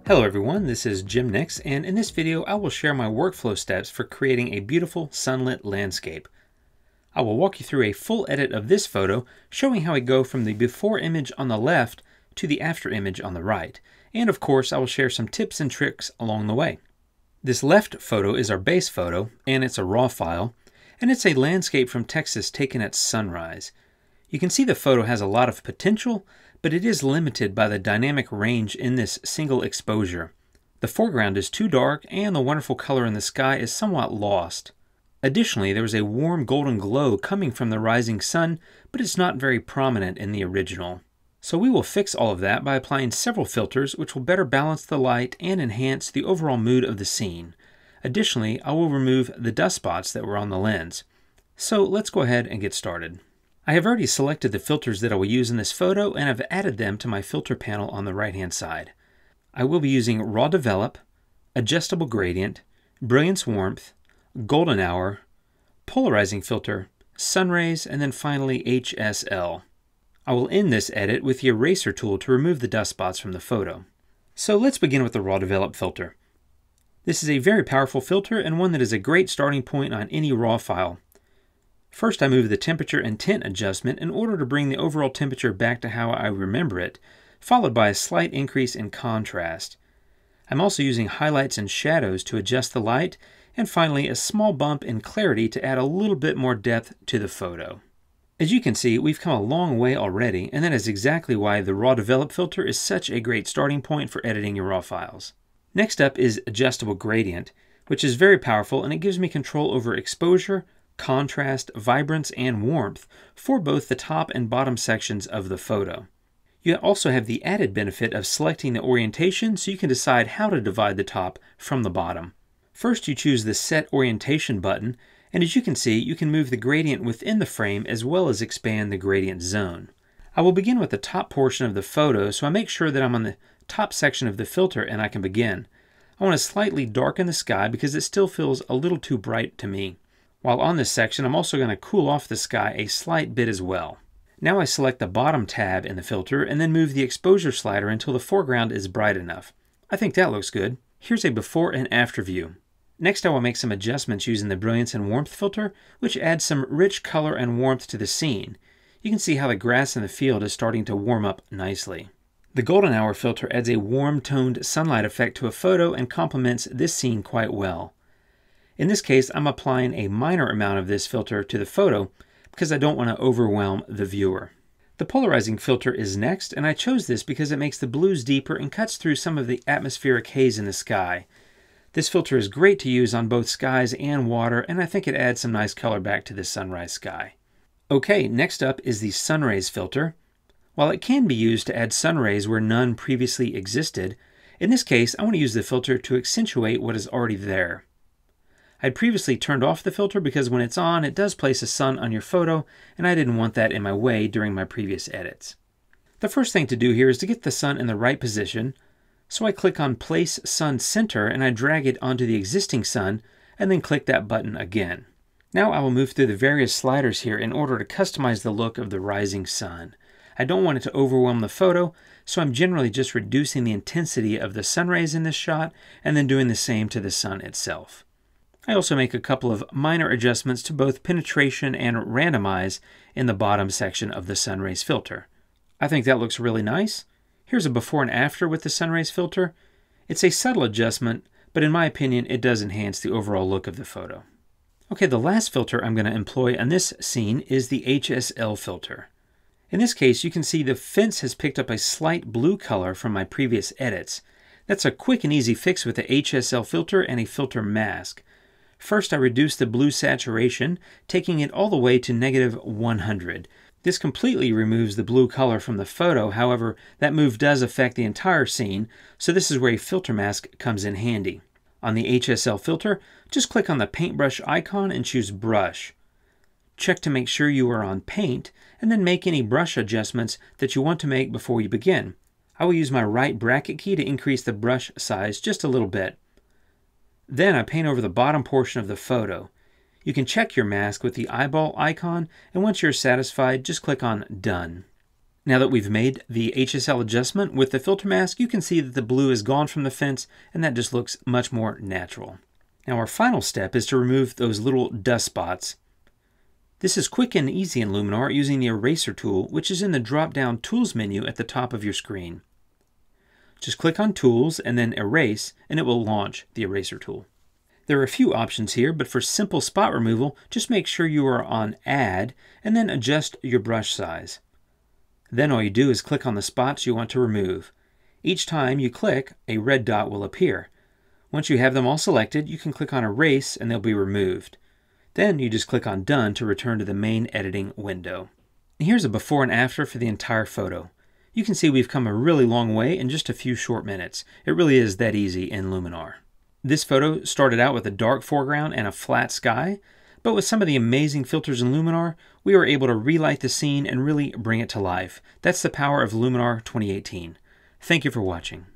Hello everyone, this is Jim Nix, and in this video I will share my workflow steps for creating a beautiful sunlit landscape. I will walk you through a full edit of this photo, showing how I go from the before image on the left to the after image on the right. And of course I will share some tips and tricks along the way. This left photo is our base photo, and it's a raw file, and it's a landscape from Texas taken at sunrise. You can see the photo has a lot of potential, but it is limited by the dynamic range in this single exposure. The foreground is too dark and the wonderful color in the sky is somewhat lost. Additionally, there is a warm golden glow coming from the rising sun, but it's not very prominent in the original. So we will fix all of that by applying several filters which will better balance the light and enhance the overall mood of the scene. Additionally, I will remove the dust spots that were on the lens. So let's go ahead and get started. I have already selected the filters that I will use in this photo and have added them to my filter panel on the right hand side. I will be using Raw Develop, Adjustable Gradient, Brilliance Warmth, Golden Hour, Polarizing Filter, Sun Rays, and then finally HSL. I will end this edit with the eraser tool to remove the dust spots from the photo. So let's begin with the Raw Develop filter. This is a very powerful filter and one that is a great starting point on any RAW file. First, I move the temperature and tint adjustment in order to bring the overall temperature back to how I remember it, followed by a slight increase in contrast. I'm also using highlights and shadows to adjust the light, and finally a small bump in clarity to add a little bit more depth to the photo. As you can see, we've come a long way already, and that is exactly why the Raw Develop filter is such a great starting point for editing your RAW files. Next up is Adjustable Gradient, which is very powerful and it gives me control over exposure, contrast, vibrance, and warmth for both the top and bottom sections of the photo. You also have the added benefit of selecting the orientation so you can decide how to divide the top from the bottom. First, you choose the Set Orientation button, and as you can see, you can move the gradient within the frame as well as expand the gradient zone. I will begin with the top portion of the photo, so I make sure that I'm on the top section of the filter and I can begin. I want to slightly darken the sky because it still feels a little too bright to me. While on this section, I'm also going to cool off the sky a slight bit as well. Now I select the bottom tab in the filter and then move the exposure slider until the foreground is bright enough. I think that looks good. Here's a before and after view. Next, I will make some adjustments using the Brilliance and Warmth filter, which adds some rich color and warmth to the scene. You can see how the grass in the field is starting to warm up nicely. The Golden Hour filter adds a warm-toned sunlight effect to a photo and complements this scene quite well. In this case, I'm applying a minor amount of this filter to the photo because I don't want to overwhelm the viewer. The Polarizing filter is next, and I chose this because it makes the blues deeper and cuts through some of the atmospheric haze in the sky. This filter is great to use on both skies and water, and I think it adds some nice color back to the sunrise sky. Okay, next up is the Sun Rays filter. While it can be used to add sun rays where none previously existed, in this case I want to use the filter to accentuate what is already there. I'd previously turned off the filter because when it's on, it does place a sun on your photo, and I didn't want that in my way during my previous edits. The first thing to do here is to get the sun in the right position, so I click on Place Sun Center and I drag it onto the existing sun, and then click that button again. Now I will move through the various sliders here in order to customize the look of the rising sun. I don't want it to overwhelm the photo, so I'm generally just reducing the intensity of the sun rays in this shot, and then doing the same to the sun itself. I also make a couple of minor adjustments to both penetration and randomize in the bottom section of the sun rays filter. I think that looks really nice. Here's a before and after with the sun rays filter. It's a subtle adjustment, but in my opinion it does enhance the overall look of the photo. Okay, the last filter I'm going to employ on this scene is the HSL filter. In this case, you can see the fence has picked up a slight blue color from my previous edits. That's a quick and easy fix with the HSL filter and a filter mask. First, I reduce the blue saturation, taking it all the way to -100. This completely removes the blue color from the photo, however, that move does affect the entire scene, so this is where a filter mask comes in handy. On the HSL filter, just click on the paintbrush icon and choose Brush. Check to make sure you are on Paint, and then make any brush adjustments that you want to make before you begin. I will use my right bracket key to increase the brush size just a little bit. Then I paint over the bottom portion of the photo. You can check your mask with the eyeball icon, and once you're satisfied, just click on Done. Now that we've made the HSL adjustment with the filter mask, you can see that the blue is gone from the fence, and that just looks much more natural. Now our final step is to remove those little dust spots. This is quick and easy in Luminar using the eraser tool, which is in the drop-down Tools menu at the top of your screen. Just click on Tools and then Erase, and it will launch the eraser tool. There are a few options here, but for simple spot removal, just make sure you are on Add, and then adjust your brush size. Then all you do is click on the spots you want to remove. Each time you click, a red dot will appear. Once you have them all selected, you can click on Erase and they'll be removed. Then you just click on Done to return to the main editing window. And here's a before and after for the entire photo. You can see we've come a really long way in just a few short minutes. It really is that easy in Luminar. This photo started out with a dark foreground and a flat sky, but with some of the amazing filters in Luminar, we were able to relight the scene and really bring it to life. That's the power of Luminar 2018. Thank you for watching.